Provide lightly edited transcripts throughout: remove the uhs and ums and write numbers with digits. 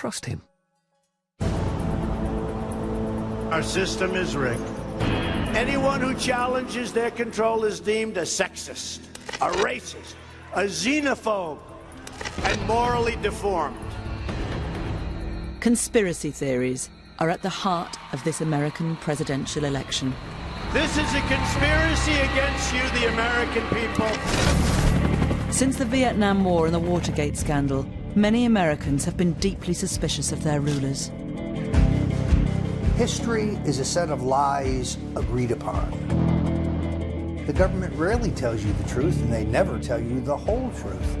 trust him? Our system is rigged. Anyone who challenges their control is deemed a sexist, a racist, a xenophobe, and morally deformed. Conspiracy theories are at the heart of this American presidential election. This is a conspiracy against you, the American people. Since the Vietnam War and the Watergate scandal, many Americans have been deeply suspicious of their rulers. History is a set of lies agreed upon. The government rarely tells you the truth, and they never tell you the whole truth.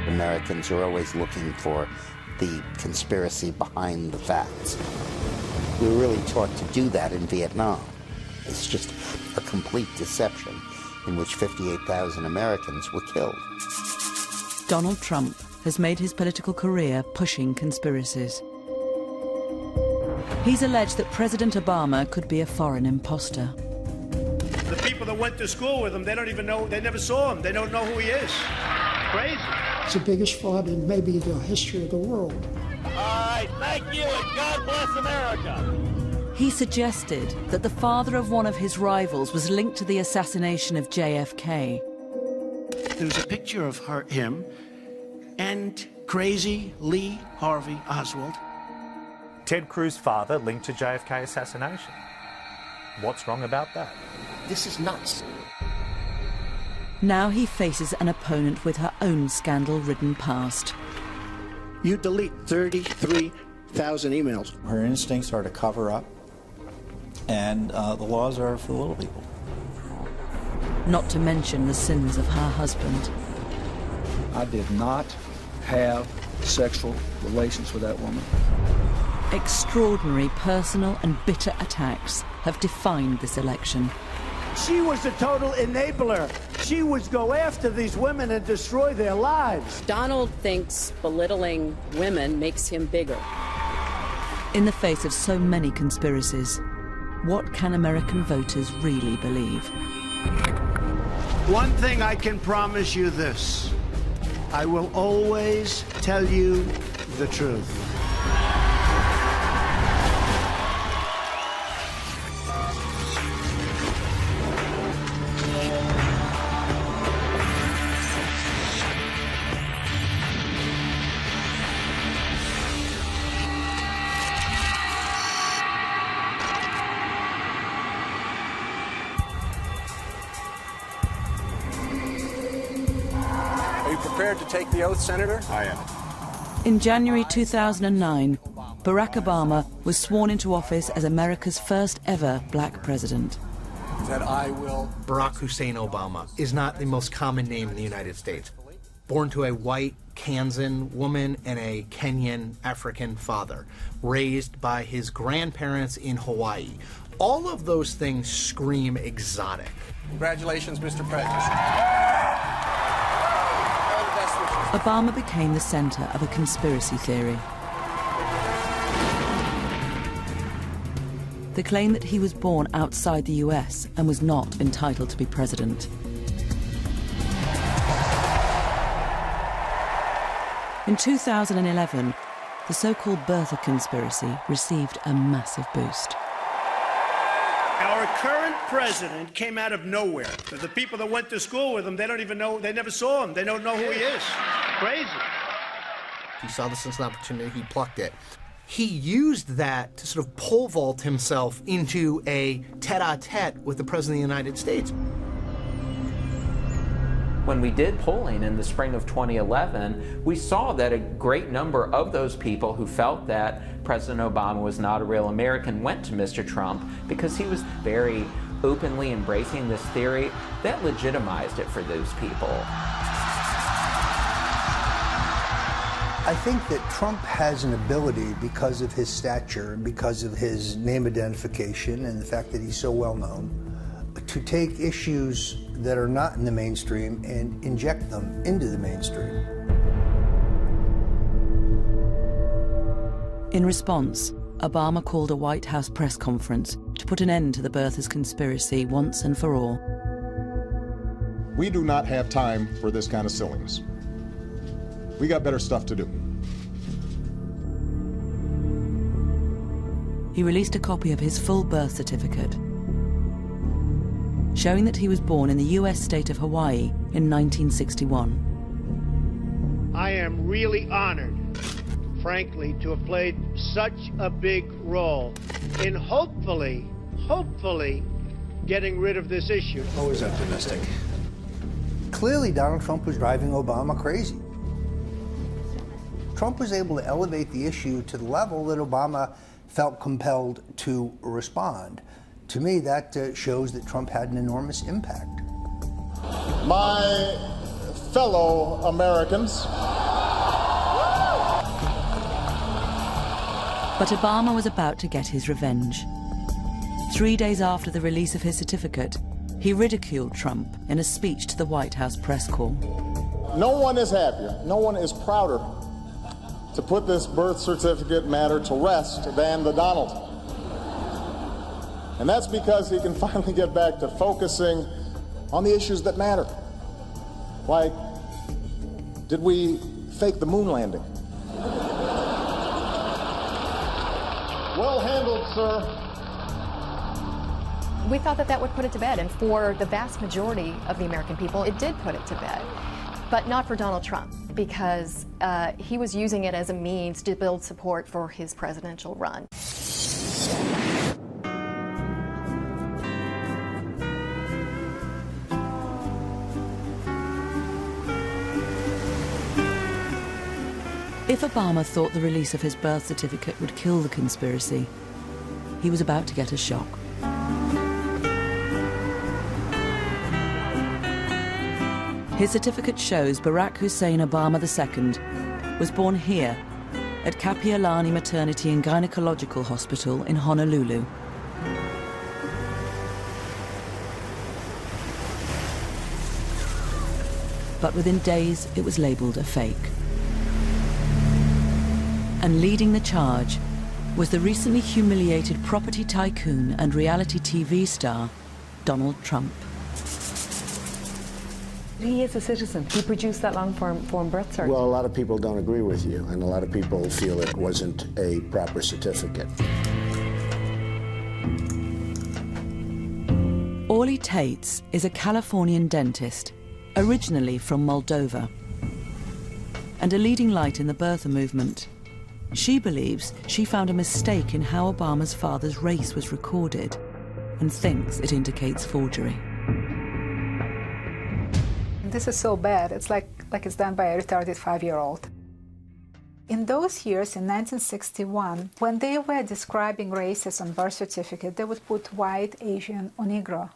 Americans are always looking for the conspiracy behind the facts. We were really taught to do that in Vietnam. It's just a complete deception in which 58,000 Americans were killed. Donald Trump has made his political career pushing conspiracies. He's alleged that President Obama could be a foreign imposter. The people that went to school with him, they don't even know, they never saw him, they don't know who he is. Crazy. It's the biggest fraud in maybe the history of the world. All right, thank you, and God bless America. He suggested that the father of one of his rivals was linked to the assassination of JFK. There's a picture of him and crazy Lee Harvey Oswald. Ted Cruz' father linked to JFK assassination. What's wrong about that? This is nuts. Now he faces an opponent with her own scandal-ridden past. You delete 33,000 emails. Her instincts are to cover up, and the laws are for the little people. Not to mention the sins of her husband. I did not have sexual relations with that woman. Extraordinary personal and bitter attacks have defined this election. She was a total enabler. She would go after these women and destroy their lives. Donald thinks belittling women makes him bigger. In the face of so many conspiracies, what can American voters really believe? One thing I can promise you this. I will always tell you the truth. Prepared to take the oath, Senator? I am. In January 2009, Barack Obama was sworn into office as America's first ever black president. That I will... Barack Hussein Obama is not the most common name in the United States. Born to a white Kansan woman and a Kenyan African father, raised by his grandparents in Hawaii. All of those things scream exotic. Congratulations, Mr. President. Obama became the center of a conspiracy theory. The claim that he was born outside the US and was not entitled to be president. In 2011, the so-called birther conspiracy received a massive boost. Our current president came out of nowhere. The people that went to school with him, they don't even know, they never saw him. They don't know who he is. Crazy. He saw this as an opportunity, he plucked it. He used that to sort of pole vault himself into a tete-a-tete with the President of the United States. When we did polling in the spring of 2011, we saw that a great number of those people who felt that President Obama was not a real American went to Mr. Trump because he was very openly embracing this theory that legitimized it for those people. I think that Trump has an ability, because of his stature, because of his name identification, and the fact that he's so well known, to take issues that are not in the mainstream and inject them into the mainstream. In response, Obama called a White House press conference to put an end to the birthers conspiracy once and for all. We do not have time for this kind of silliness. We got better stuff to do. he released a copy of his full birth certificate, showing that he was born in the US state of Hawaii in 1961. I am really honored, frankly, to have played such a big role in hopefully getting rid of this issue. Always optimistic. Clearly, Donald Trump was driving Obama crazy. Trump was able to elevate the issue to the level that Obama felt compelled to respond. To me, that shows that Trump had an enormous impact. My fellow Americans. But Obama was about to get his revenge. 3 days after the release of his certificate, he ridiculed Trump in a speech to the White House press corps. No one is happier, no one is prouder to put this birth certificate matter to rest than the Donald. And that's because he can finally get back to focusing on the issues that matter. Like, did we fake the moon landing? Well handled, sir. We thought that that would put it to bed, and for the vast majority of the American people, it did put it to bed. But not for Donald Trump, because he was using it as a means to build support for his presidential run. If Obama thought the release of his birth certificate would kill the conspiracy, he was about to get a shock. His certificate shows Barack Hussein Obama II was born here at Kapiolani Maternity and Gynecological Hospital in Honolulu. But within days, it was labelled a fake. And leading the charge was the recently humiliated property tycoon and reality TV star, Donald Trump. He is a citizen. He produced that long-form birth cert. Well, a lot of people don't agree with you, and a lot of people feel it wasn't a proper certificate. Orly Tates is a Californian dentist, originally from Moldova, and a leading light in the birther movement. She believes she found a mistake in how Obama's father's race was recorded and thinks it indicates forgery. This is so bad. It's like it's done by a retarded 5-year-old. In those years, in 1961, when they were describing races on birth certificate, they would put white, Asian, or Negro,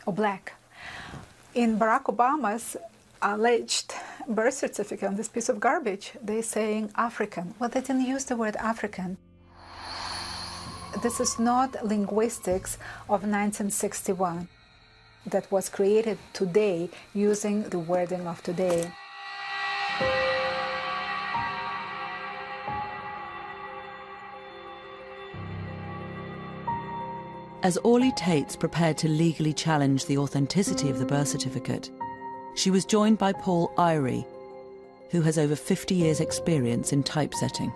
or black. In Barack Obama's alleged birth certificate on this piece of garbage, they're saying African. Well, they didn't use the word African. This is not linguistics of 1961 that was created today using the wording of today. As Orly Tates prepared to legally challenge the authenticity of the birth certificate, she was joined by Paul Iry, who has over 50 years' experience in typesetting.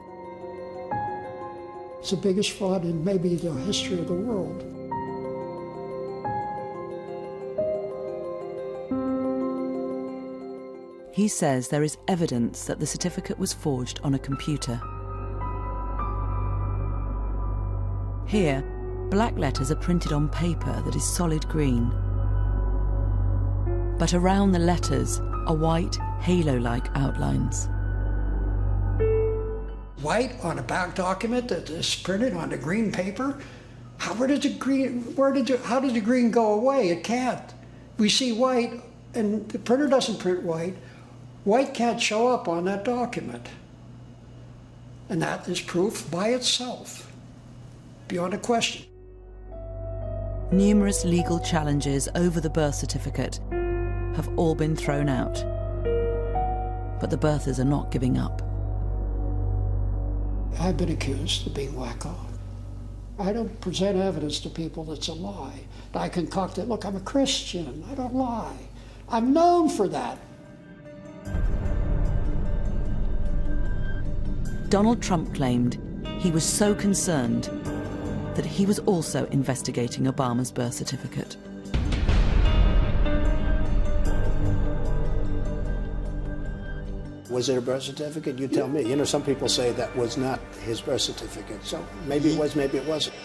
It's the biggest fraud in maybe the history of the world. He says there is evidence that the certificate was forged on a computer. Here, black letters are printed on paper that is solid green. But around the letters are white, halo-like outlines. White on a back document that is printed on the green paper? How does the green go away? It can't. We see white, and the printer doesn't print white. White can't show up on that document. And that is proof by itself, beyond a question. Numerous legal challenges over the birth certificate have all been thrown out. But the birthers are not giving up. I've been accused of being wacko. I don't present evidence to people that's a lie. I concoct it. Look, I'm a Christian. I don't lie. I'm known for that. Donald Trump claimed he was so concerned that he was also investigating Obama's birth certificate. Was it a birth certificate? You tell me. You know, some people say that was not his birth certificate. So maybe it was, maybe it wasn't.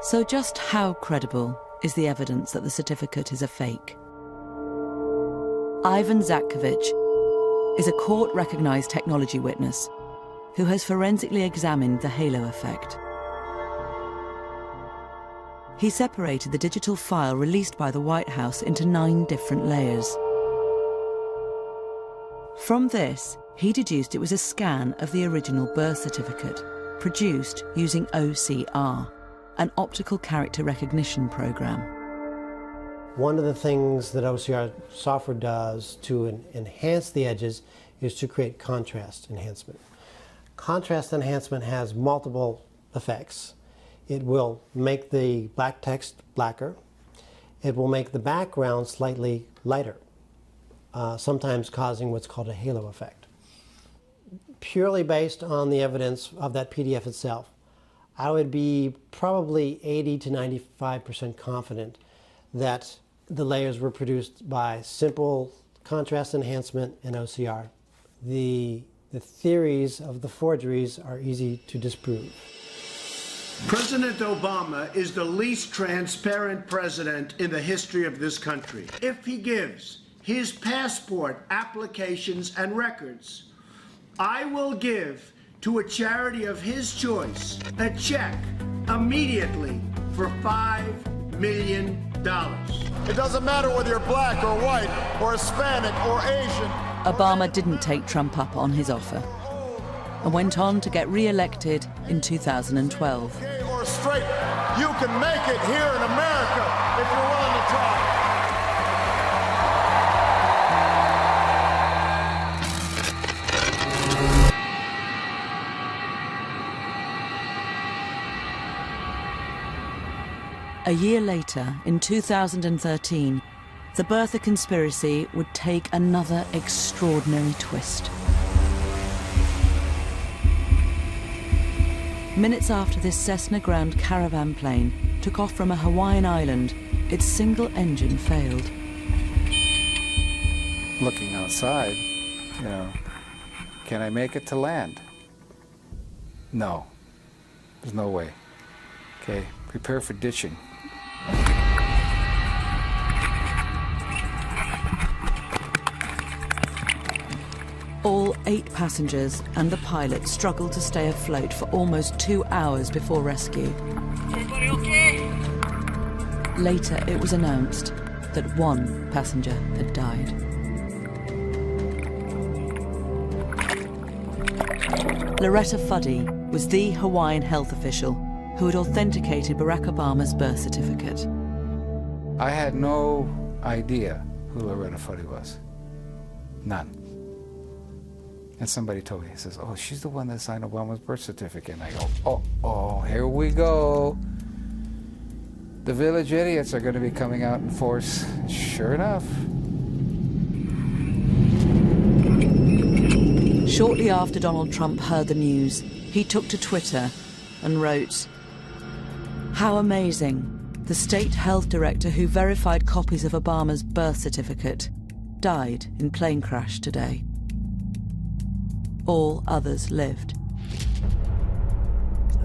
So just how credible is the evidence that the certificate is a fake? Ivan Zatkovich is a court-recognized technology witness who has forensically examined the halo effect. He separated the digital file released by the White House into 9 different layers. From this, he deduced it was a scan of the original birth certificate, produced using OCR, an optical character recognition program. One of the things that OCR software does to enhance the edges is to create contrast enhancement. Contrast enhancement has multiple effects. It will make the black text blacker. It will make the background slightly lighter, sometimes causing what's called a halo effect. Purely based on the evidence of that PDF itself, I would be probably 80 to 95% confident that the layers were produced by simple contrast enhancement and OCR. The theories of the forgeries are easy to disprove. President Obama is the least transparent president in the history of this country. If he gives his passport applications and records, I will give to a charity of his choice a check immediately for $5 million. It doesn't matter whether you're black or white or Hispanic or Asian. Obama didn't take Trump up on his offer and went on to get re-elected in 2012. Gay or straight, you can make it here in America if you're willing to try. A year later, in 2013, the birther conspiracy would take another extraordinary twist. Minutes after this Cessna Ground caravan plane took off from a Hawaiian island, its single engine failed. Looking outside, you know, can I make it to land? No, there's no way. Okay, prepare for ditching. All 8 passengers and the pilot struggled to stay afloat for almost 2 hours before rescue. Everybody okay? Later, it was announced that 1 passenger had died. Loretta Fuddy was the Hawaiian health official who had authenticated Barack Obama's birth certificate. I had no idea who Loretta Fuddy was. None. And somebody told me, he says, oh, she's the one that signed Obama's birth certificate. And I go, oh, here we go. The village idiots are going to be coming out in force. Sure enough. Shortly after Donald Trump heard the news, he took to Twitter and wrote, "How amazing. The state health director who verified copies of Obama's birth certificate died in plane crash today. All others lived."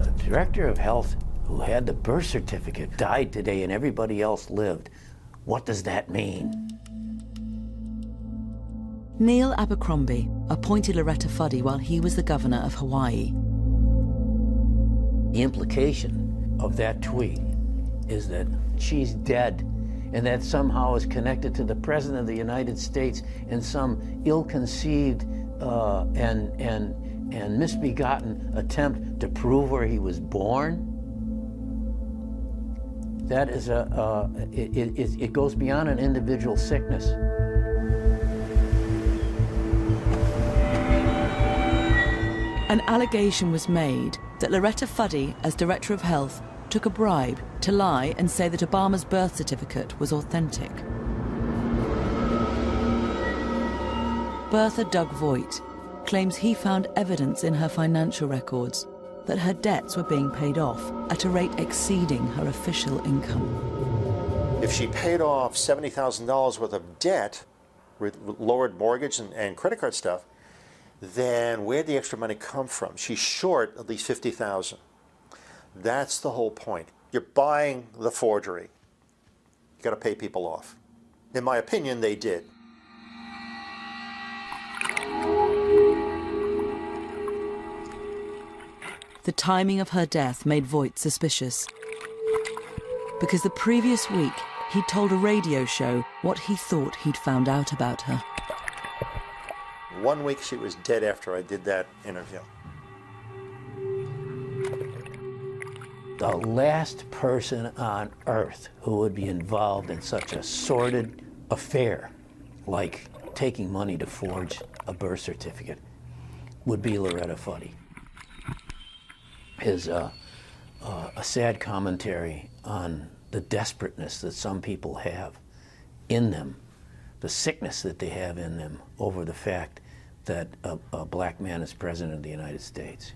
The director of health who had the birth certificate died today and everybody else lived. What does that mean? Neil Abercrombie appointed Loretta Fuddy while he was the governor of Hawaii. The implication of that tweet is that she's dead and that somehow is connected to the President of the United States in some ill-conceived and misbegotten attempt to prove where he was born. That is it goes beyond an individual sickness. An allegation was made that Loretta Fuddy, as Director of Health, took a bribe to lie and say that Obama's birth certificate was authentic. Bertha Doug Voigt, claims he found evidence in her financial records that her debts were being paid off at a rate exceeding her official income. If she paid off $70,000 worth of debt with lowered mortgage and credit card stuff, then where'd the extra money come from? She's short at least $50,000. That's the whole point. You're buying the forgery. You got to pay people off. In my opinion, they did. The timing of her death made Voight suspicious, because the previous week he'd told a radio show what he thought he'd found out about her. 1 week she was dead after I did that interview. The last person on earth who would be involved in such a sordid affair, like taking money to forge a birth certificate, would be Loretta Fuddy. Is a sad commentary on the desperateness that some people have in them, the sickness that they have in them over the fact that a black man is president of the United States.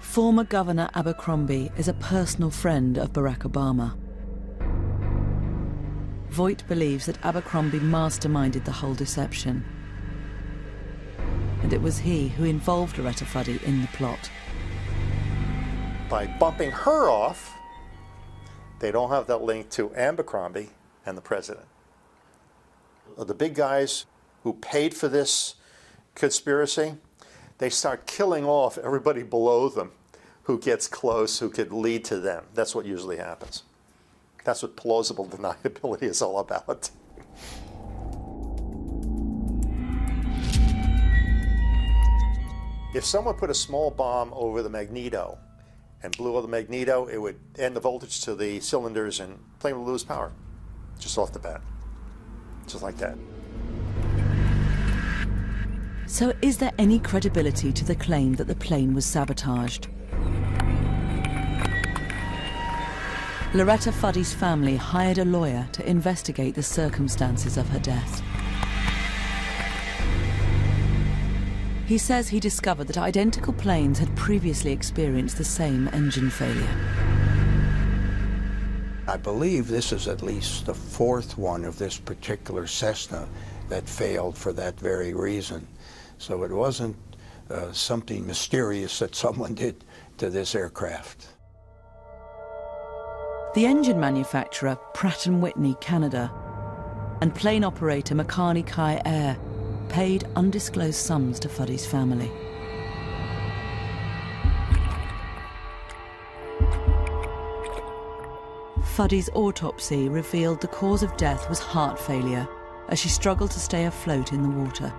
Former Governor Abercrombie is a personal friend of Barack Obama. Voight believes that Abercrombie masterminded the whole deception, and it was he who involved Loretta Fuddy in the plot. By bumping her off, they don't have that link to Abercrombie and the president. The big guys who paid for this conspiracy, they start killing off everybody below them who gets close, who could lead to them. That's what usually happens. That's what plausible deniability is all about. If someone put a small bomb over the magneto and blew up the magneto, it would end the voltage to the cylinders and the plane would lose power, just off the bat, just like that. So is there any credibility to the claim that the plane was sabotaged? Loretta Fuddy's family hired a lawyer to investigate the circumstances of her death. He says he discovered that identical planes had previously experienced the same engine failure. I believe this is at least the fourth one of this particular Cessna that failed for that very reason. So it wasn't something mysterious that someone did to this aircraft. The engine manufacturer, Pratt & Whitney, Canada, and plane operator Makani Kai Air paid undisclosed sums to Fuddy's family. Fuddy's autopsy revealed the cause of death was heart failure, as she struggled to stay afloat in the water.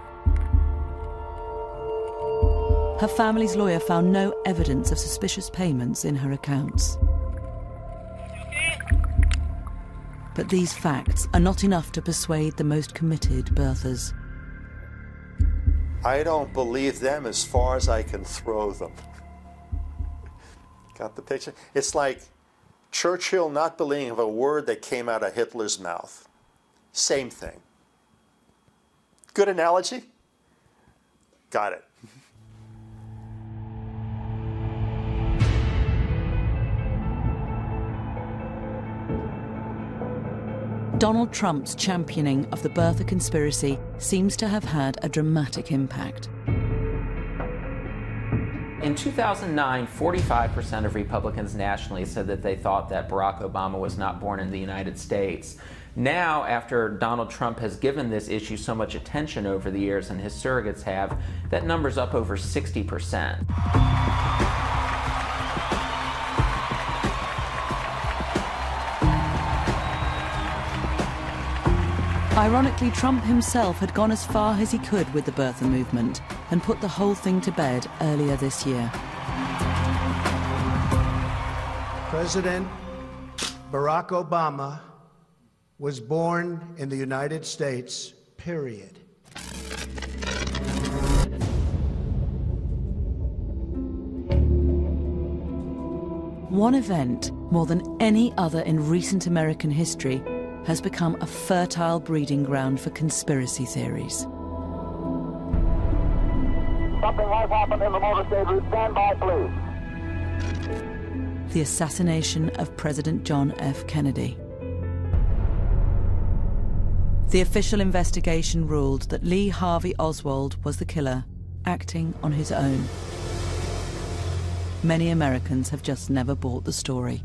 Her family's lawyer found no evidence of suspicious payments in her accounts. But these facts are not enough to persuade the most committed birthers. I don't believe them as far as I can throw them. Got the picture? It's like Churchill not believing of a word that came out of Hitler's mouth. Same thing. Good analogy? Got it. Donald Trump's championing of the birther conspiracy seems to have had a dramatic impact. In 2009, 45% of Republicans nationally said that they thought that Barack Obama was not born in the United States. Now, after Donald Trump has given this issue so much attention over the years, and his surrogates have, that number's up over 60%. Ironically, Trump himself had gone as far as he could with the birther movement and put the whole thing to bed earlier this year. President Barack Obama was born in the United States, period. One event, more than any other in recent American history, has become a fertile breeding ground for conspiracy theories. Something has happened in the motorcade route. Stand by, please. The assassination of President John F. Kennedy. The official investigation ruled that Lee Harvey Oswald was the killer, acting on his own. Many Americans have just never bought the story.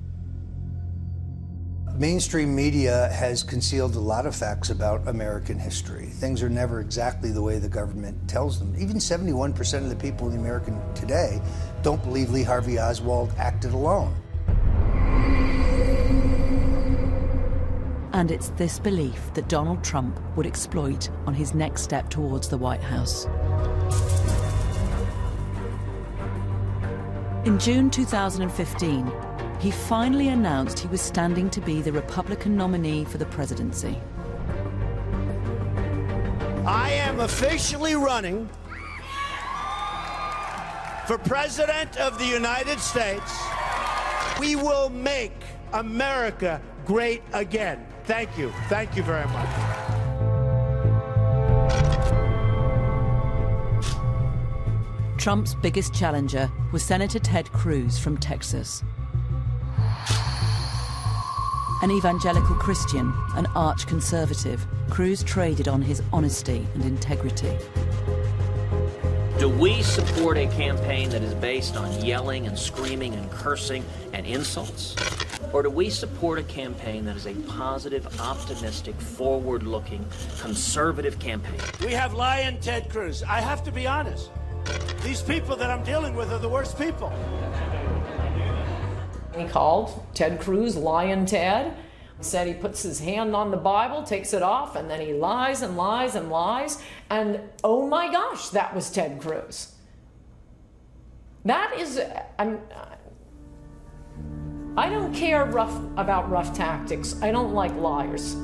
Mainstream media has concealed a lot of facts about American history. Things are never exactly the way the government tells them. Even 71% of the people in America today don't believe Lee Harvey Oswald acted alone. And it's this belief that Donald Trump would exploit on his next step towards the White House. In June 2015, he finally announced he was standing to be the Republican nominee for the presidency. I am officially running for President of the United States. We will make America great again. Thank you. Thank you very much. Trump's biggest challenger was Senator Ted Cruz from Texas. An evangelical Christian, an arch-conservative, Cruz traded on his honesty and integrity. Do we support a campaign that is based on yelling and screaming and cursing and insults? Or do we support a campaign that is a positive, optimistic, forward-looking, conservative campaign? We have lying Ted Cruz. I have to be honest. These people that I'm dealing with are the worst people. He called Ted Cruz Lion Ted, said he puts his hand on the Bible, takes it off, and then he lies and lies and lies. And oh my gosh, that was Ted Cruz. That is, I don't care about rough tactics. I don't like liars.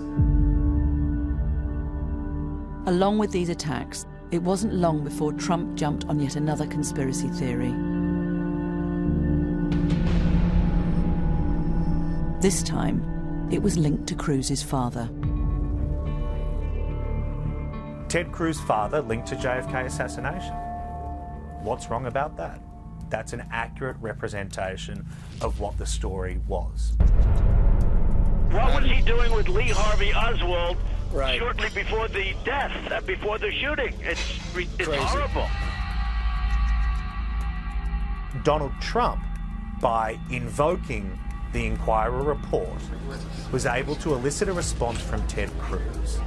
Along with these attacks, it wasn't long before Trump jumped on yet another conspiracy theory. This time, it was linked to Cruz's father. Ted Cruz's father linked to JFK assassination. What's wrong about that? That's an accurate representation of what the story was. What was he doing with Lee Harvey Oswald shortly before the death, before the shooting? It's horrible. Donald Trump, by invoking the Inquirer report, was able to elicit a response from Ted Cruz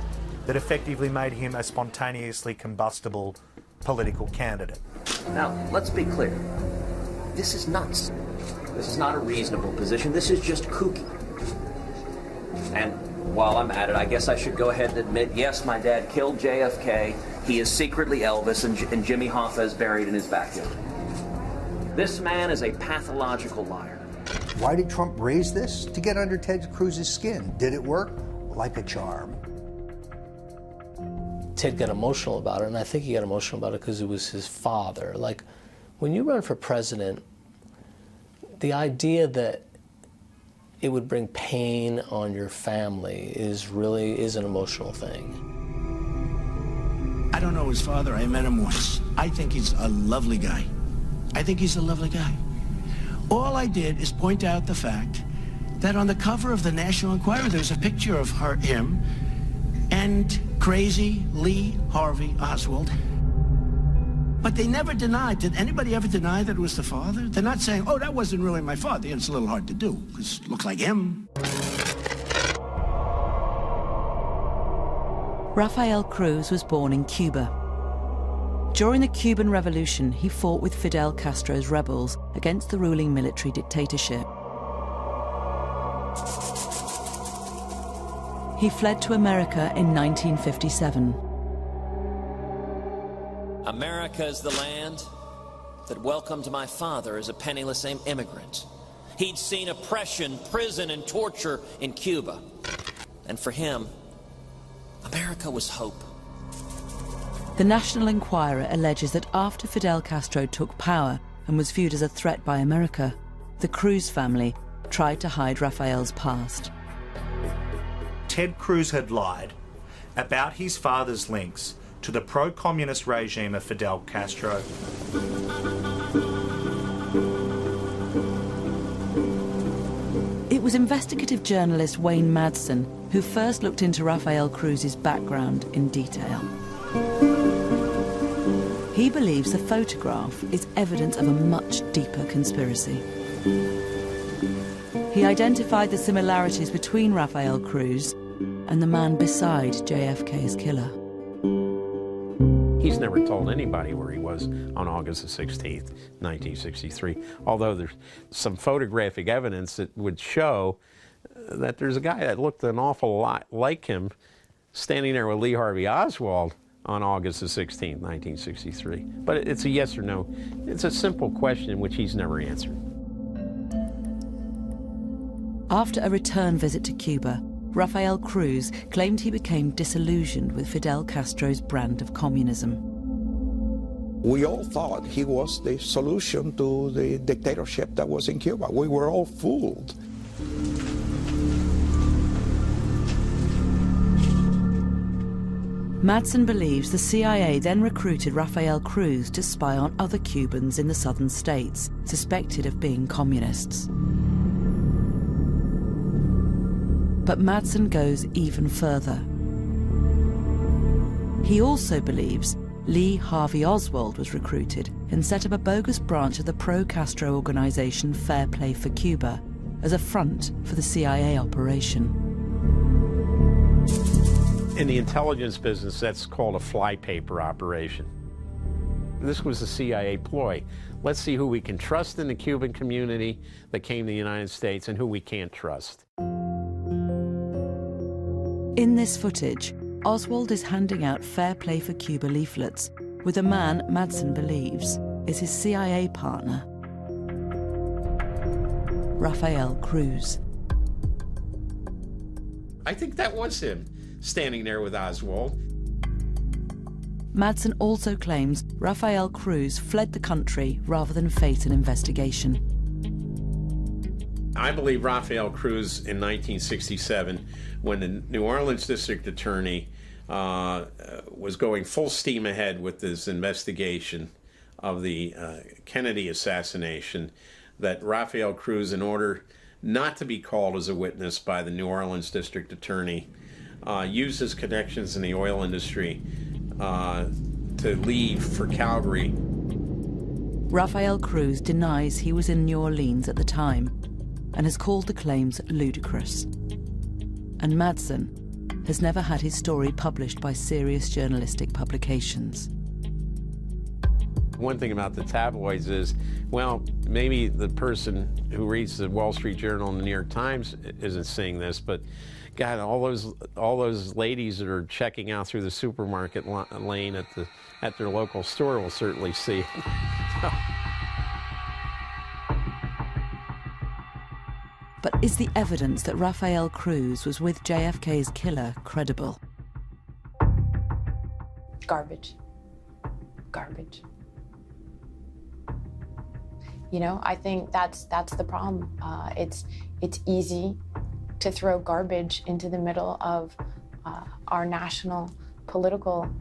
that effectively made him a spontaneously combustible political candidate. Now, let's be clear. This is nuts. This is not a reasonable position. This is just kooky. And while I'm at it, I guess I should go ahead and admit, yes, my dad killed JFK. He is secretly Elvis, and Jimmy Hoffa is buried in his backyard. This man is a pathological liar. Why did Trump raise this? To get under Ted Cruz's skin. Did it work? Like a charm. Ted got emotional about it, and I think he got emotional about it because it was his father. Like, when you run for president, the idea that it would bring pain on your family is an emotional thing. I don't know his father. I met him once. I think he's a lovely guy. All I did is point out the fact that on the cover of the National Enquirer, there's a picture of him and crazy Lee Harvey Oswald. But they never denied. Did anybody ever deny that it was the father? They're not saying, oh, that wasn't really my father. It's a little hard to do, because it looked like him. Rafael Cruz was born in Cuba. During the Cuban Revolution, he fought with Fidel Castro's rebels against the ruling military dictatorship. He fled to America in 1957. America is the land that welcomed my father as a penniless immigrant. He'd seen oppression, prison, and torture in Cuba. And for him, America was hope. The National Enquirer alleges that after Fidel Castro took power and was viewed as a threat by America, the Cruz family tried to hide Rafael's past. Ted Cruz had lied about his father's links to the pro-communist regime of Fidel Castro. It was investigative journalist Wayne Madsen who first looked into Rafael Cruz's background in detail. He believes the photograph is evidence of a much deeper conspiracy. He identified the similarities between Rafael Cruz and the man beside JFK's killer. He's never told anybody where he was on August the 16th, 1963, although there's some photographic evidence that would show that there's a guy that looked an awful lot like him standing there with Lee Harvey Oswald on August the 16th, 1963. But it's a yes or no. It's a simple question which he's never answered. After a return visit to Cuba, Rafael Cruz claimed he became disillusioned with Fidel Castro's brand of communism. We all thought he was the solution to the dictatorship that was in Cuba. We were all fooled. Madsen believes the CIA then recruited Rafael Cruz to spy on other Cubans in the southern states, suspected of being communists. But Madsen goes even further. He also believes Lee Harvey Oswald was recruited and set up a bogus branch of the pro-Castro organization Fair Play for Cuba as a front for the CIA operation. In the intelligence business, that's called a flypaper operation. This was a CIA ploy. Let's see who we can trust in the Cuban community that came to the United States and who we can't trust. In this footage, Oswald is handing out Fair Play for Cuba leaflets with a man Madsen believes is his CIA partner, Rafael Cruz. I think that was him, standing there with Oswald. Madsen also claims Rafael Cruz fled the country rather than face an investigation. I believe Rafael Cruz in 1967, when the New Orleans district attorney was going full steam ahead with this investigation of the Kennedy assassination, that Rafael Cruz, in order not to be called as a witness by the New Orleans district attorney, used his connections in the oil industry to leave for Calgary. Rafael Cruz denies he was in New Orleans at the time and has called the claims ludicrous. And Madsen has never had his story published by serious journalistic publications. One thing about the tabloids is, well, maybe the person who reads the Wall Street Journal and the New York Times isn't seeing this, but God, all those ladies that are checking out through the supermarket lane at their local store will certainly see it. But is the evidence that Rafael Cruz was with JFK's killer credible? Garbage. Garbage. You know, I think that's the problem. It's easy to throw garbage into the middle of our national political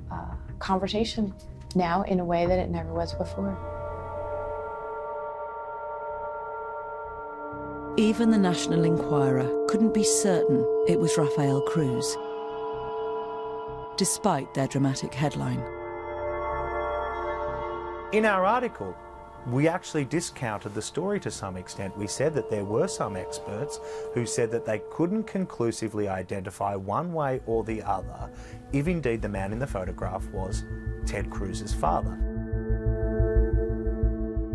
conversation now in a way that it never was before. Even the National Enquirer couldn't be certain it was Rafael Cruz, despite their dramatic headline. In our article, we actually discounted the story to some extent. We said that there were some experts who said that they couldn't conclusively identify one way or the other if indeed the man in the photograph was Ted Cruz's father.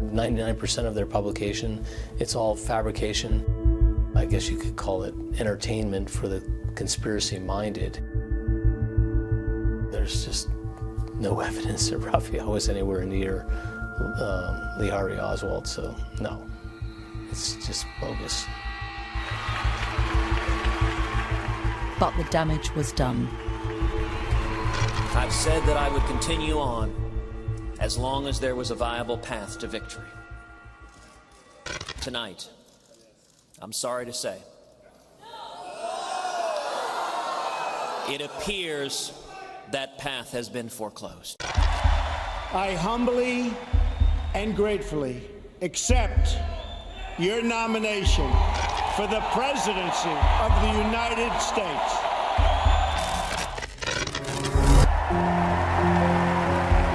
99% of their publication, it's all fabrication. I guess you could call it entertainment for the conspiracy-minded. There's just no evidence that Rafael was anywhere near Lee Harvey Oswald, so no, it's just bogus. But the damage was done. I've said that I would continue on as long as there was a viable path to victory. Tonight, I'm sorry to say, It appears that path has been foreclosed. I humbly and gratefully accept your nomination for the presidency of the United States.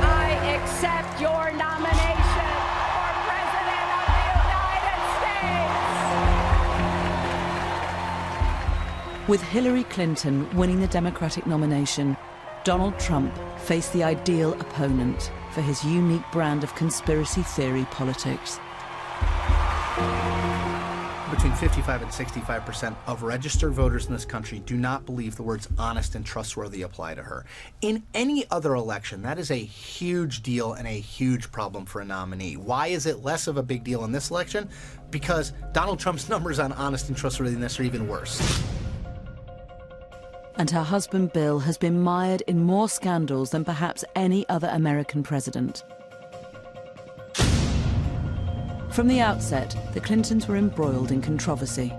I accept your nomination for President of the United States. With Hilary Clinton winning the Democratic nomination, Donald Trump faced the ideal opponent for his unique brand of conspiracy theory politics. Between 55 and 65% of registered voters in this country do not believe the words honest and trustworthy apply to her. In any other election, that is a huge deal and a huge problem for a nominee. Why is it less of a big deal in this election? Because Donald Trump's numbers on honest and trustworthiness are even worse. And her husband Bill has been mired in more scandals than perhaps any other American president. From the outset, the Clintons were embroiled in controversy.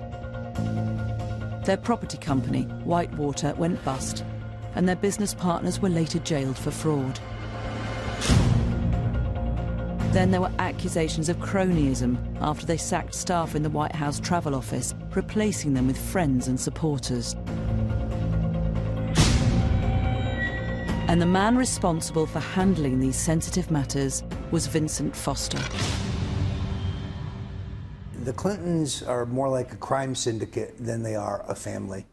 Their property company, Whitewater, went bust, and their business partners were later jailed for fraud. Then there were accusations of cronyism after they sacked staff in the White House Travel Office, replacing them with friends and supporters. And the man responsible for handling these sensitive matters was Vincent Foster. The Clintons are more like a crime syndicate than they are a family.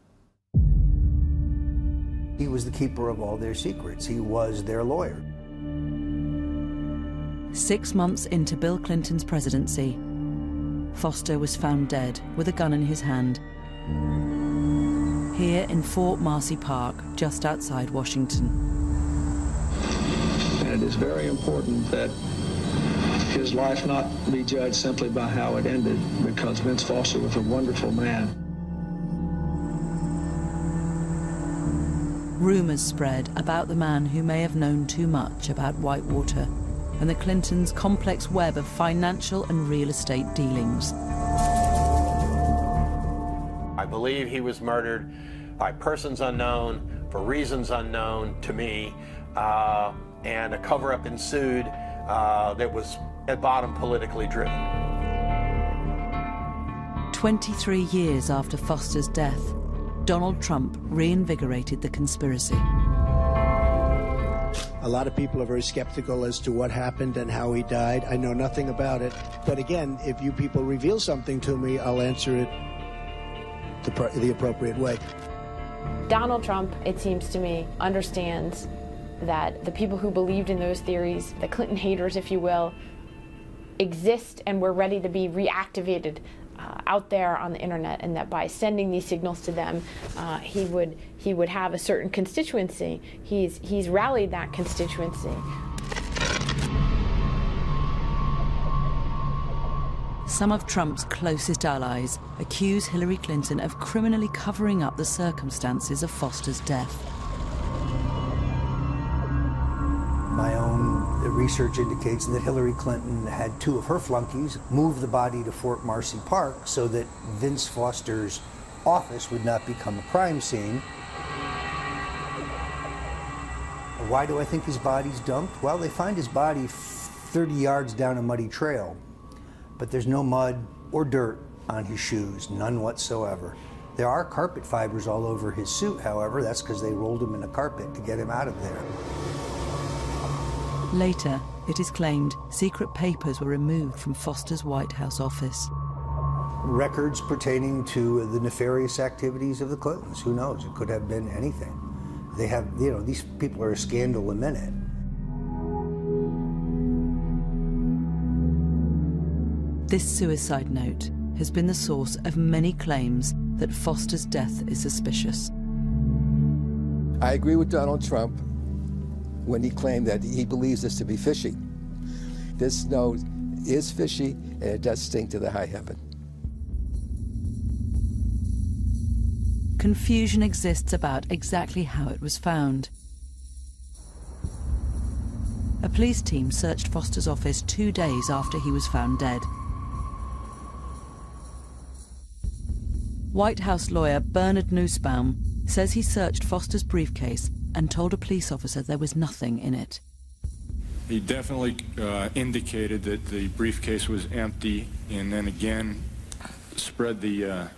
He was the keeper of all their secrets. He was their lawyer. 6 months into Bill Clinton's presidency, Foster was found dead with a gun in his hand, here in Fort Marcy Park, just outside Washington. And it is very important that his life not be judged simply by how it ended, because Vince Foster was a wonderful man. Rumors spread about the man who may have known too much about Whitewater and the Clintons' complex web of financial and real estate dealings. I believe he was murdered by persons unknown, for reasons unknown to me, and a cover-up ensued that was at bottom politically driven. 23 years after Foster's death, Donald Trump reinvigorated the conspiracy. A lot of people are very skeptical as to what happened and how he died. I know nothing about it. But again, if you people reveal something to me, I'll answer it the appropriate way. Donald Trump, it seems to me, understands that the people who believed in those theories, the Clinton haters, if you will, exist and were ready to be reactivated out there on the internet, and that by sending these signals to them, he would have a certain constituency. He's rallied that constituency. Some of Trump's closest allies accuse Hillary Clinton of criminally covering up the circumstances of Foster's death. My own research indicates that Hillary Clinton had 2 of her flunkies move the body to Fort Marcy Park so that Vince Foster's office would not become a crime scene. Why do I think his body's dumped? Well, they find his body 30 yards down a muddy trail, but there's no mud or dirt on his shoes, none whatsoever. There are carpet fibers all over his suit, however. That's because they rolled him in a carpet to get him out of there. Later, it is claimed secret papers were removed from Foster's White House office. Records pertaining to the nefarious activities of the Clintons. Who knows? It could have been anything. They have, these people are a scandal a minute. This suicide note has been the source of many claims that Foster's death is suspicious. I agree with Donald Trump when he claimed that he believes this to be fishy. This note is fishy, and it does stink to the high heaven. Confusion exists about exactly how it was found. A police team searched Foster's office 2 days after he was found dead. White House lawyer Bernard Nussbaum says he searched Foster's briefcase and told a police officer there was nothing in it. He definitely indicated that the briefcase was empty, and then again spread the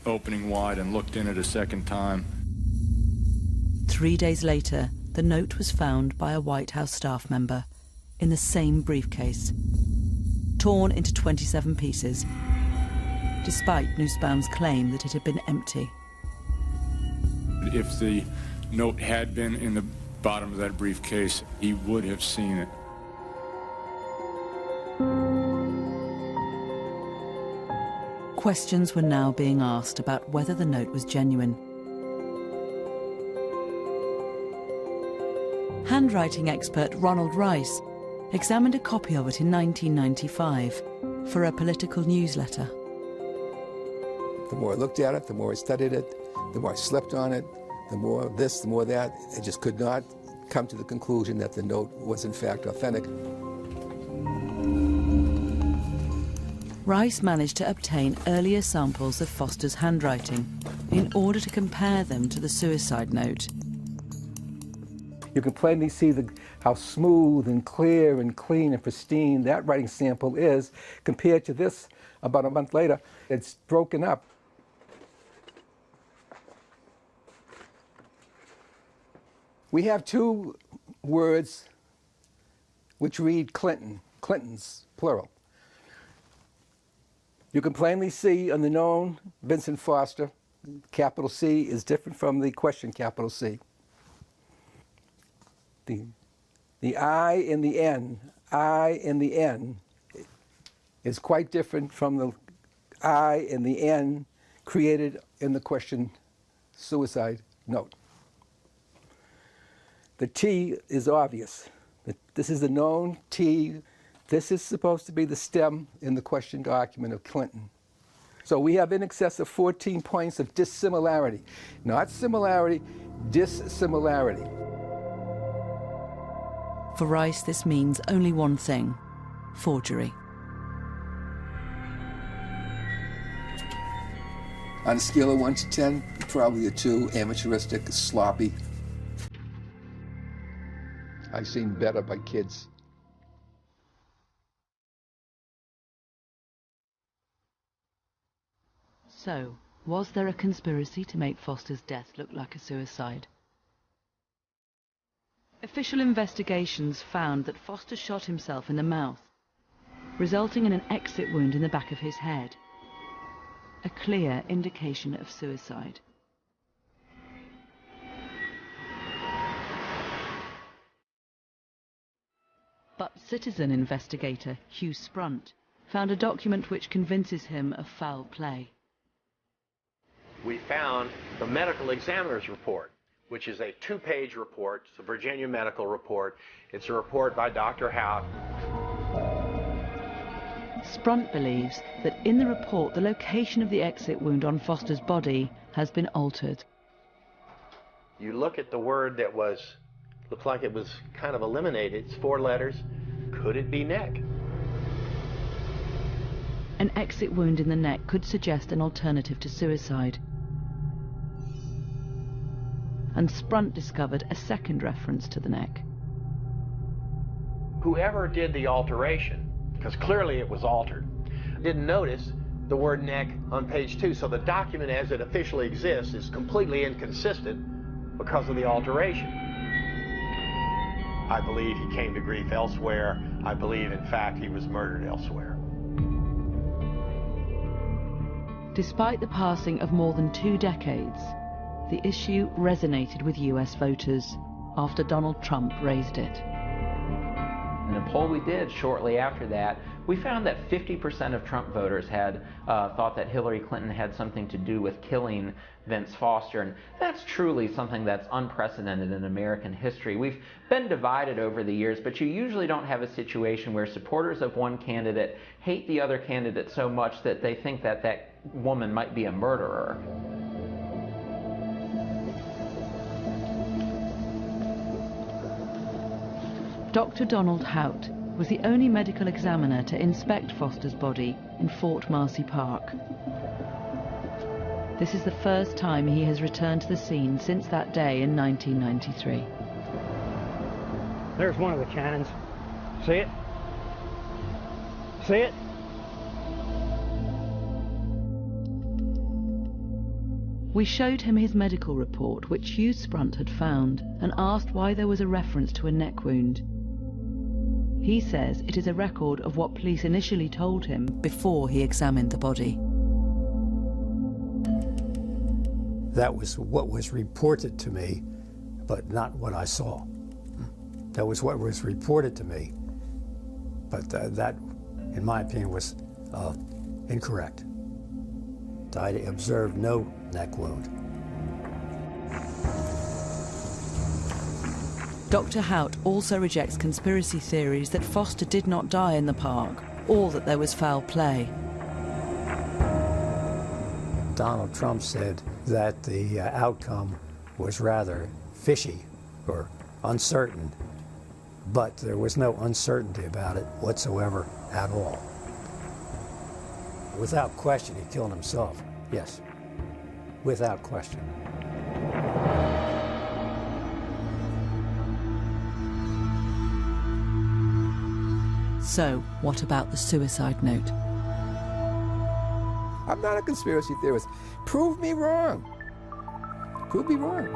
opening wide and looked in it a second time. 3 days later, the note was found by a White House staff member in the same briefcase, torn into 27 pieces, despite Nussbaum's claim that it had been empty. If the note had been in the bottom of that briefcase, he would have seen it. Questions were now being asked about whether the note was genuine. Handwriting expert Ronald Rice examined a copy of it in 1995 for a political newsletter. The more I looked at it, the more I studied it, the more I slept on it, the more this, the more that. I just could not come to the conclusion that the note was in fact authentic. Rice managed to obtain earlier samples of Foster's handwriting in order to compare them to the suicide note. You can plainly see how smooth and clear and clean and pristine that writing sample is compared to this about a month later. It's broken up. We have two words which read Clinton, Clintons, plural. You can plainly see on the known Vincent Foster, capital C is different from the question capital C. The I in the N is quite different from the I in the N created in the question suicide note. The T is obvious. This is the known T. This is supposed to be the stem in the question document of Clinton. So we have in excess of 14 points of dissimilarity. Not similarity, dissimilarity. For Rice, this means only one thing: forgery. On a scale of 1 to 10, probably a 2, amateuristic, sloppy. I've seen better by kids. So, was there a conspiracy to make Foster's death look like a suicide? Official investigations found that Foster shot himself in the mouth, resulting in an exit wound in the back of his head, a clear indication of suicide. But citizen investigator Hugh Sprunt found a document which convinces him of foul play. We found the medical examiner's report, which is a 2-page report. It's a Virginia medical report. It's a report by Dr. Hout. Sprunt believes that in the report, the location of the exit wound on Foster's body has been altered. You look at the word that looked like it was kind of eliminated. It's 4 letters. Could it be neck? An exit wound in the neck could suggest an alternative to suicide. And Sprunt discovered a second reference to the neck. Whoever did the alteration, because clearly it was altered, didn't notice the word neck on page 2, so the document as it officially exists is completely inconsistent because of the alteration. I believe he came to grief elsewhere. I believe, in fact, he was murdered elsewhere. Despite the passing of more than 2 decades, the issue resonated with US voters after Donald Trump raised it. In a poll we did shortly after that, we found that 50% of Trump voters had thought that Hillary Clinton had something to do with killing Vince Foster, and that's truly something that's unprecedented in American history. We've been divided over the years, but you usually don't have a situation where supporters of one candidate hate the other candidate so much that they think that that woman might be a murderer. Dr. Donald Hout was the only medical examiner to inspect Foster's body in Fort Marcy Park. This is the first time he has returned to the scene since that day in 1993. There's one of the cannons. See it? See it? We showed him his medical report, which Hugh Sprunt had found, and asked why there was a reference to a neck wound. He says it is a record of what police initially told him before he examined the body. That was what was reported to me, but not what I saw. That was what was reported to me, but that, in my opinion, was incorrect. I observed no neck wound. Dr. Hout also rejects conspiracy theories that Foster did not die in the park, or that there was foul play. Donald Trump said that the outcome was rather fishy or uncertain, but there was no uncertainty about it whatsoever at all. Without question, he killed himself. Yes, without question. So, what about the suicide note? I'm not a conspiracy theorist. Prove me wrong. Prove me wrong.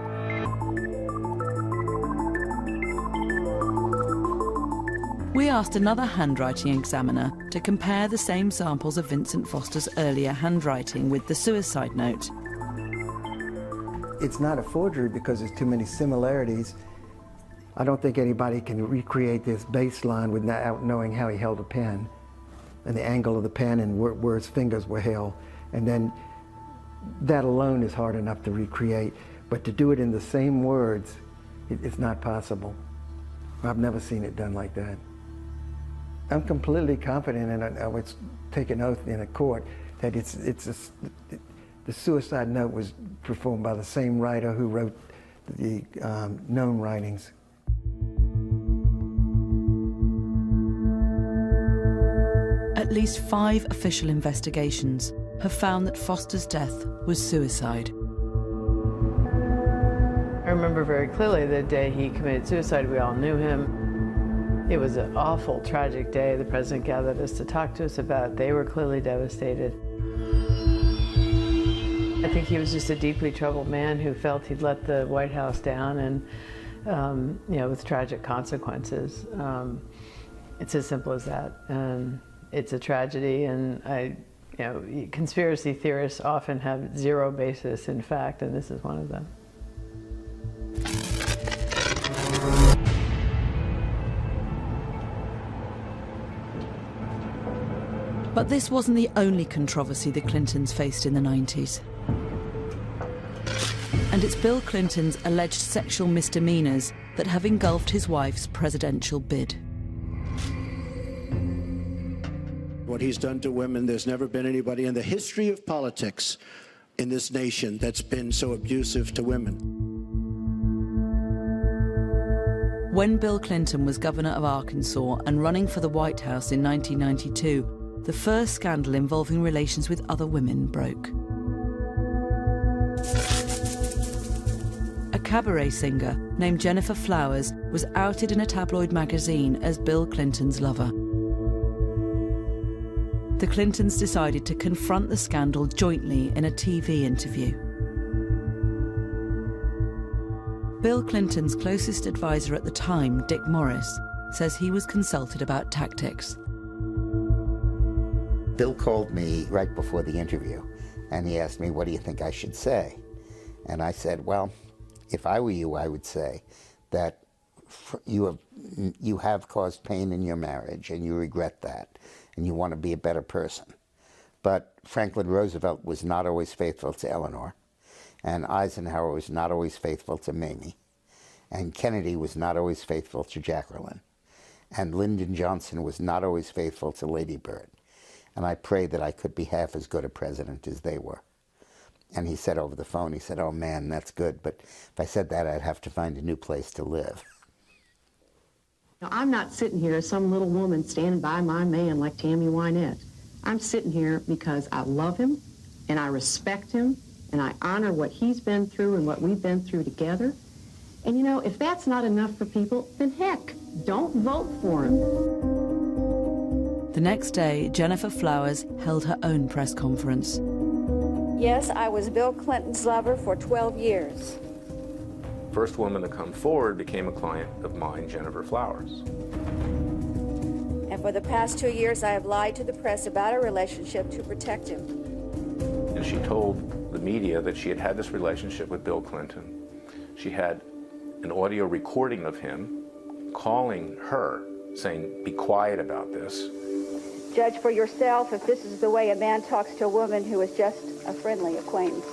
We asked another handwriting examiner to compare the same samples of Vincent Foster's earlier handwriting with the suicide note. It's not a forgery because there's too many similarities. I don't think anybody can recreate this baseline without knowing how he held a pen and the angle of the pen and where his fingers were held. And then that alone is hard enough to recreate. But to do it in the same words, it's not possible. I've never seen it done like that. I'm completely confident, and I would take an oath in a court, that the suicide note was performed by the same writer who wrote the known writings. At least 5 official investigations have found that Foster's death was suicide. I remember very clearly the day he committed suicide. We all knew him. It was an awful, tragic day. The president gathered us to talk to us about it. They were clearly devastated. I think he was just a deeply troubled man who felt he'd let the White House down, and you know, with tragic consequences. It's as simple as that. And it's a tragedy, and you know, conspiracy theorists often have zero basis in fact, and this is one of them. But this wasn't the only controversy the Clintons faced in the 90s. And it's Bill Clinton's alleged sexual misdemeanors that have engulfed his wife's presidential bid. What he's done to women, there's never been anybody in the history of politics in this nation that's been so abusive to women. When Bill Clinton was governor of Arkansas and running for the White House in 1992, the first scandal involving relations with other women broke. A cabaret singer named Jennifer Flowers was outed in a tabloid magazine as Bill Clinton's lover. The Clintons decided to confront the scandal jointly in a TV interview. Bill Clinton's closest advisor at the time, Dick Morris, says he was consulted about tactics. Bill called me right before the interview, and he asked me, what do you think I should say? And I said, well, if I were you, I would say that you have caused pain in your marriage, and you regret that, and you want to be a better person. But Franklin Roosevelt was not always faithful to Eleanor, and Eisenhower was not always faithful to Mamie, and Kennedy was not always faithful to Jacqueline, and Lyndon Johnson was not always faithful to Lady Bird. And I prayed that I could be half as good a president as they were. And he said over the phone, he said, oh man, that's good, but if I said that, I'd have to find a new place to live. Now, I'm not sitting here as some little woman standing by my man like Tammy Wynette. I'm sitting here because I love him, and I respect him, and I honor what he's been through and what we've been through together. And you know, if that's not enough for people, then heck, don't vote for him. The next day, Jennifer Flowers held her own press conference. Yes, I was Bill Clinton's lover for 12 years. First woman to come forward became a client of mine, Jennifer Flowers. And for the past 2 years, I have lied to the press about our relationship to protect him. And she told the media that she had had this relationship with Bill Clinton. She had an audio recording of him calling her, saying, "Be quiet about this." Judge for yourself if this is the way a man talks to a woman who is just a friendly acquaintance.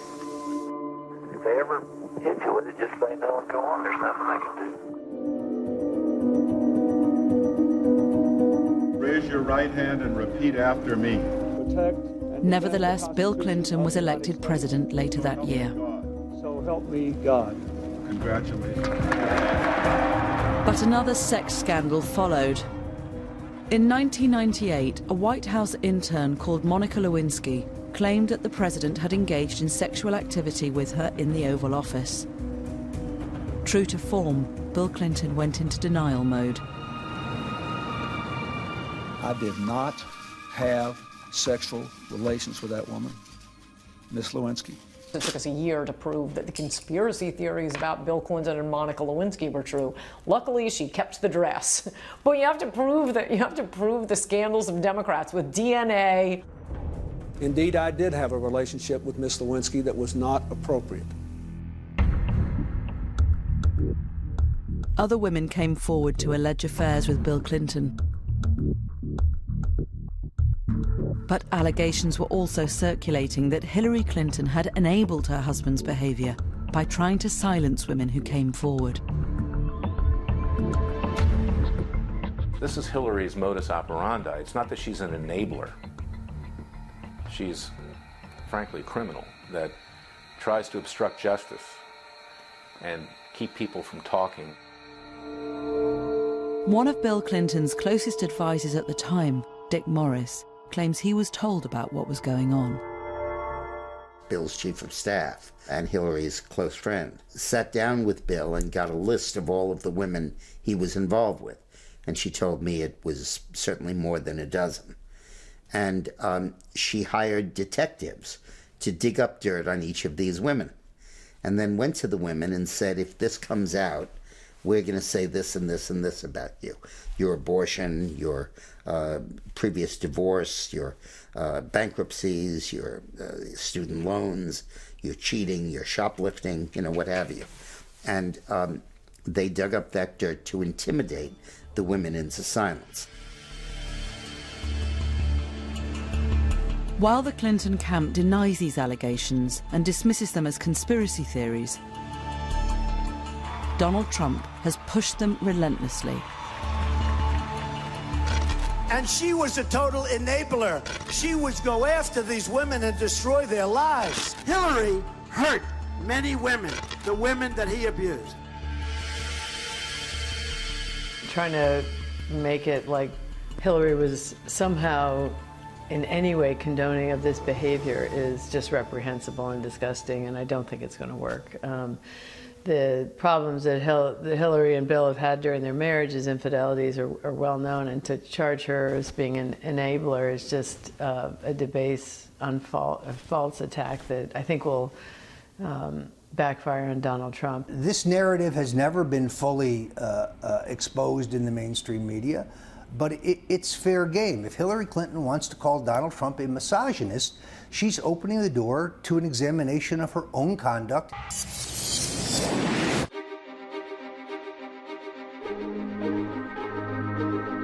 If they ever hit you with it, just say no and go on. There's nothing I can do. Raise your right hand and repeat after me. Nevertheless, Bill Clinton was elected president later that year. So help me God. Congratulations. But another sex scandal followed. In 1998, a White House intern called Monica Lewinsky claimed that the president had engaged in sexual activity with her in the Oval Office. True to form, Bill Clinton went into denial mode. I did not have sexual relations with that woman, Miss Lewinsky. It took us a year to prove that the conspiracy theories about Bill Clinton and Monica Lewinsky were true. Luckily, she kept the dress. But you have to prove the scandals of Democrats with DNA. Indeed, I did have a relationship with Miss Lewinsky that was not appropriate. Other women came forward to allege affairs with Bill Clinton. But allegations were also circulating that Hilary Clinton had enabled her husband's behavior by trying to silence women who came forward. This is Hillary's modus operandi. It's not that she's an enabler. She's, frankly, a criminal that tries to obstruct justice and keep people from talking. One of Bill Clinton's closest advisors at the time, Dick Morris, claims he was told about what was going on. Bill's chief of staff and Hillary's close friend sat down with Bill and got a list of all of the women he was involved with. And she told me it was certainly more than a dozen. And she hired detectives to dig up dirt on each of these women. And then went to the women and said, if this comes out, we're going to say this and this and this about you. Your abortion, your previous divorce, your bankruptcies, your student loans, your cheating, your shoplifting, what have you. And they dug up that dirt to intimidate the women into silence. While the Clinton camp denies these allegations and dismisses them as conspiracy theories, Donald Trump has pushed them relentlessly. And she was a total enabler. She would go after these women and destroy their lives. Hillary hurt many women, the women that he abused. Trying to make it like Hillary was somehow in any way condoning of this behavior is just reprehensible and disgusting, and I don't think it's going to work. The problems that Hillary and Bill have had during their marriage's infidelities are well known, and to charge her as being an enabler is just a debased, a false attack that I think will backfire on Donald Trump. This narrative has never been fully exposed in the mainstream media, but it's fair game. If Hillary Clinton wants to call Donald Trump a misogynist, she's opening the door to an examination of her own conduct.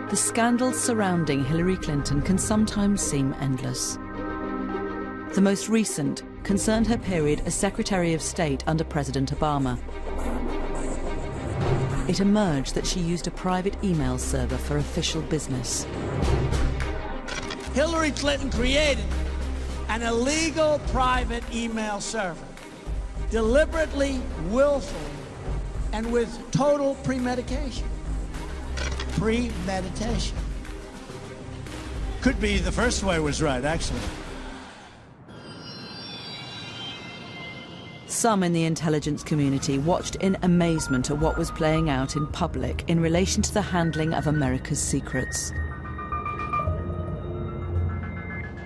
The scandals surrounding Hillary Clinton can sometimes seem endless. The most recent concerned her period as Secretary of State under President Obama. It emerged that she used a private email server for official business. Hillary Clinton created an illegal private email server, deliberately, willfully, and with total premeditation. Premeditation. Could be the first way was right, actually. Some in the intelligence community watched in amazement at what was playing out in public in relation to the handling of America's secrets.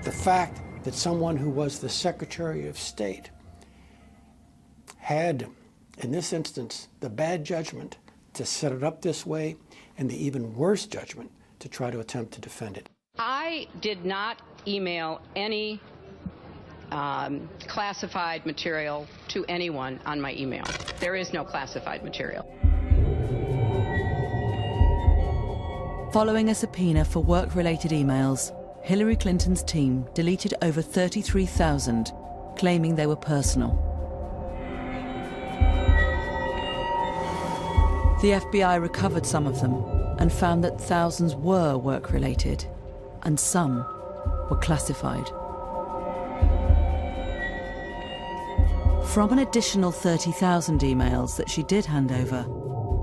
The fact that someone who was the Secretary of State had, in this instance, the bad judgment to set it up this way and the even worse judgment to try to attempt to defend it. I did not email any classified material to anyone on my email. There is no classified material. Following a subpoena for work-related emails, Hilary Clinton's team deleted over 33,000, claiming they were personal. The FBI recovered some of them and found that thousands were work-related, and some were classified. From an additional 30,000 emails that she did hand over,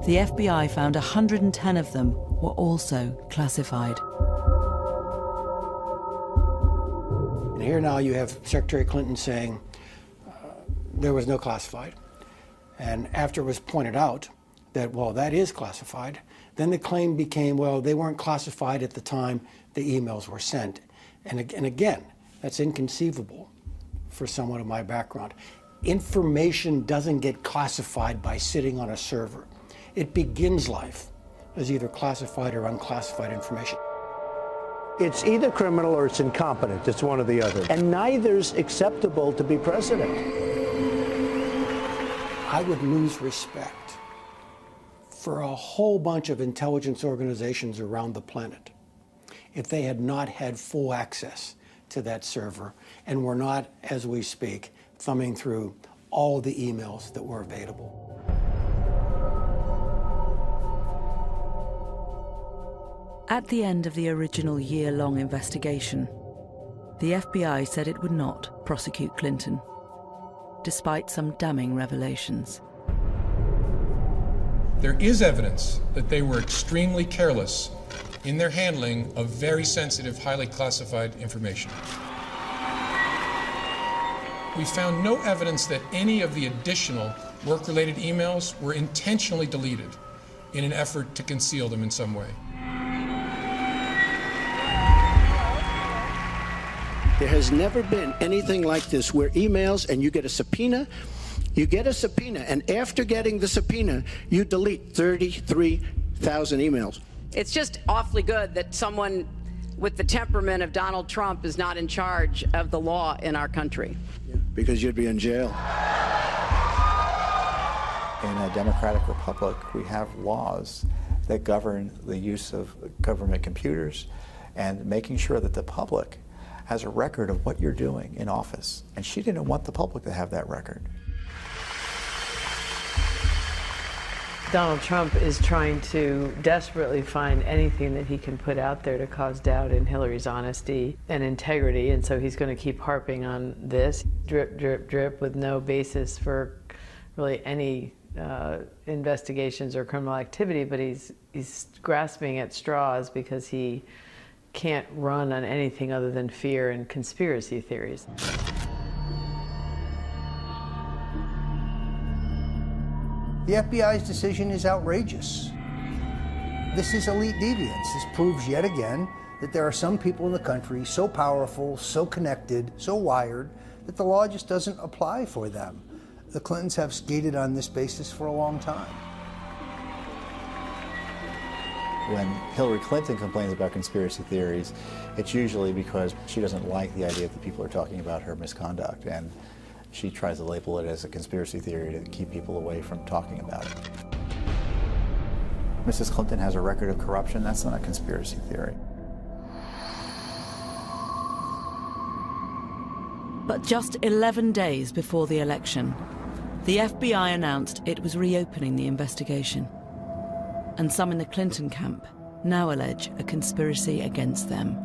the FBI found 110 of them were also classified. And here now you have Secretary Clinton saying there was no classified. And after it was pointed out that, well, that is classified, then the claim became, well, they weren't classified at the time the emails were sent. And again, that's inconceivable for someone of my background. Information doesn't get classified by sitting on a server. It begins life as either classified or unclassified information. It's either criminal or it's incompetent. It's one or the other. And neither's acceptable to be president. I would lose respect for a whole bunch of intelligence organizations around the planet if they had not had full access to that server and were not, as we speak, thumbing through all the emails that were available. At the end of the original year-long investigation, the FBI said it would not prosecute Clinton, despite some damning revelations. There is evidence that they were extremely careless in their handling of very sensitive, highly classified information. We found no evidence that any of the additional work-related emails were intentionally deleted in an effort to conceal them in some way. There has never been anything like this where emails and you get a subpoena, and after getting the subpoena, you delete 33,000 emails. It's just awfully good that someone with the temperament of Donald Trump is not in charge of the law in our country. Because you'd be in jail. In a democratic republic, we have laws that govern the use of government computers and making sure that the public has a record of what you're doing in office. And she didn't want the public to have that record. Donald Trump is trying to desperately find anything that he can put out there to cause doubt in Hillary's honesty and integrity, and so he's going to keep harping on this, drip, drip, drip, with no basis for really any investigations or criminal activity, but he's grasping at straws because he can't run on anything other than fear and conspiracy theories. The FBI's decision is outrageous. This is elite deviance. This proves yet again that there are some people in the country so powerful, so connected, so wired, that the law just doesn't apply for them. The Clintons have skated on this basis for a long time. When Hilary Clinton complains about conspiracy theories, it's usually because she doesn't like the idea that people are talking about her misconduct, and she tries to label it as a conspiracy theory to keep people away from talking about it. Mrs. Clinton has a record of corruption. That's not a conspiracy theory. But just 11 days before the election, the FBI announced it was reopening the investigation. And some in the Clinton camp now allege a conspiracy against them.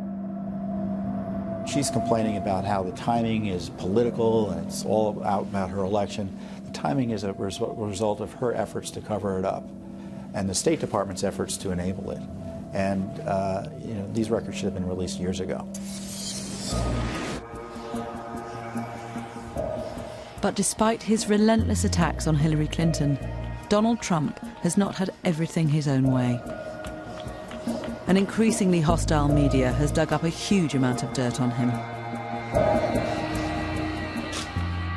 She's complaining about how the timing is political and it's all about her election. The timing is a result of her efforts to cover it up and the State Department's efforts to enable it. And these records should have been released years ago. But despite his relentless attacks on Hilary Clinton, Donald Trump has not had everything his own way. An increasingly hostile media has dug up a huge amount of dirt on him.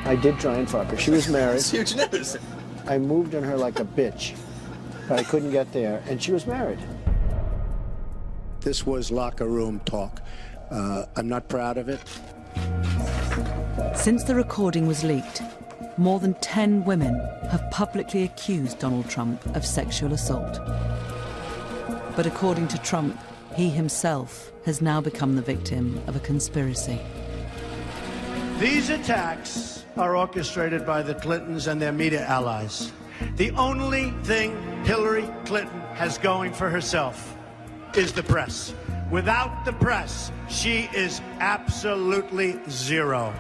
I did try and fuck her. She was married. That's huge news. I moved on her like a bitch, but I couldn't get there, and she was married. This was locker room talk. I'm not proud of it. Since the recording was leaked, more than 10 women have publicly accused Donald Trump of sexual assault. But according to Trump, he himself has now become the victim of a conspiracy. These attacks are orchestrated by the Clintons and their media allies. The only thing Hillary Clinton has going for herself is the press. Without the press, she is absolutely zero.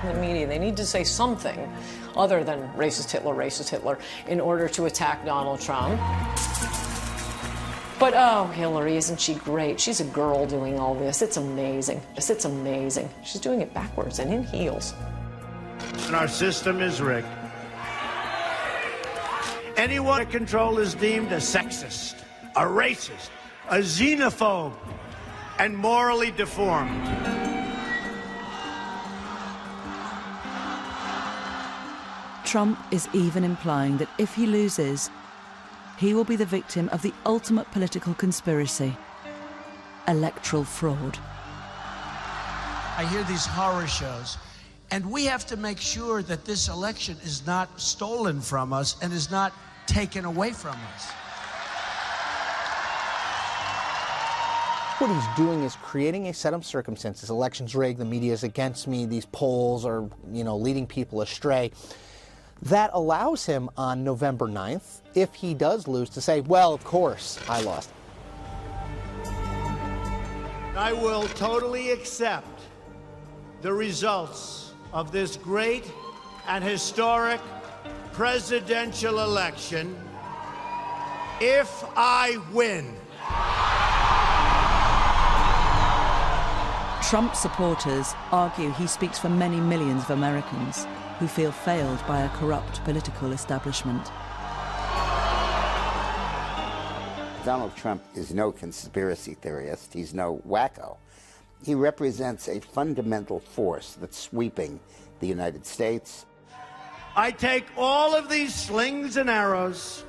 The media, they need to say something other than racist Hitler, in order to attack Donald Trump. But, oh, Hillary, isn't she great? She's a girl doing all this. It's amazing. It's amazing. She's doing it backwards and in heels. And our system is rigged. Anyone in control is deemed a sexist, a racist, a xenophobe, and morally deformed. Trump is even implying that if he loses, he will be the victim of the ultimate political conspiracy, electoral fraud. I hear these horror shows, and we have to make sure that this election is not stolen from us and is not taken away from us. What he's doing is creating a set of circumstances. Elections rigged, the media is against me, these polls are, leading people astray. That allows him on November 9th, if he does lose, to say, well, of course, I lost. I will totally accept the results of this great and historic presidential election if I win. Trump supporters argue he speaks for many millions of Americans who feel failed by a corrupt political establishment. Donald Trump is no conspiracy theorist. He's no wacko. He represents a fundamental force that's sweeping the United States. I take all of these slings and arrows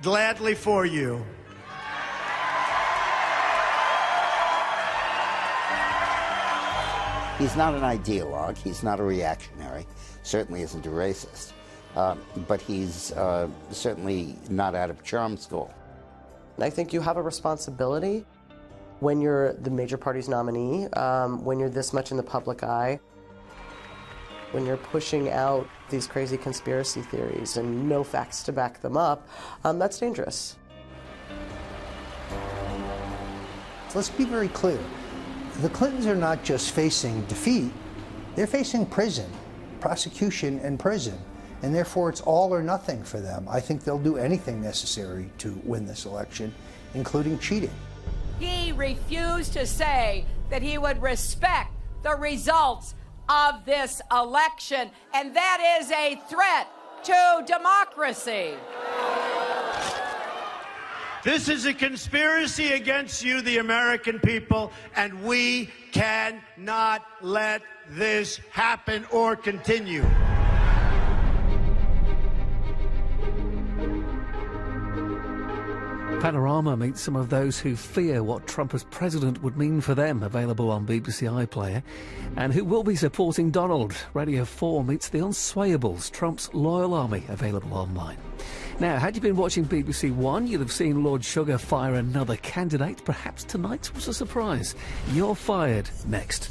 gladly for you. He's not an ideologue. He's not a reactionary. Certainly isn't a racist. But he's certainly not out of charm school. I think you have a responsibility when you're the major party's nominee, when you're this much in the public eye, when you're pushing out these crazy conspiracy theories and no facts to back them up. That's dangerous. Let's be very clear. The Clintons are not just facing defeat, they're facing prison, prosecution and prison. And therefore it's all or nothing for them. I think they'll do anything necessary to win this election, including cheating. He refused to say that he would respect the results of this election, and that is a threat to democracy. This is a conspiracy against you, the American people, and we cannot let this happen or continue. Panorama meets some of those who fear what Trump as president would mean for them, available on BBC iPlayer, and who will be supporting Donald. Radio 4 meets the unswayables, Trump's loyal army, available online. Now, had you been watching BBC One, you'd have seen Lord Sugar fire another candidate. Perhaps tonight was a surprise. You're fired next.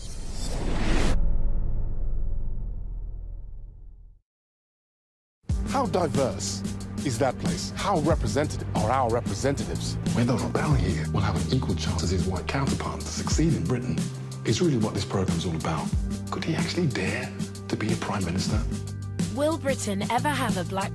How diverse is that place? How representative are our representatives? Whether or not here will have an equal chance as his white counterpart to succeed in Britain is really what this program's all about. Could he actually dare to be a prime minister? Will Britain ever have a black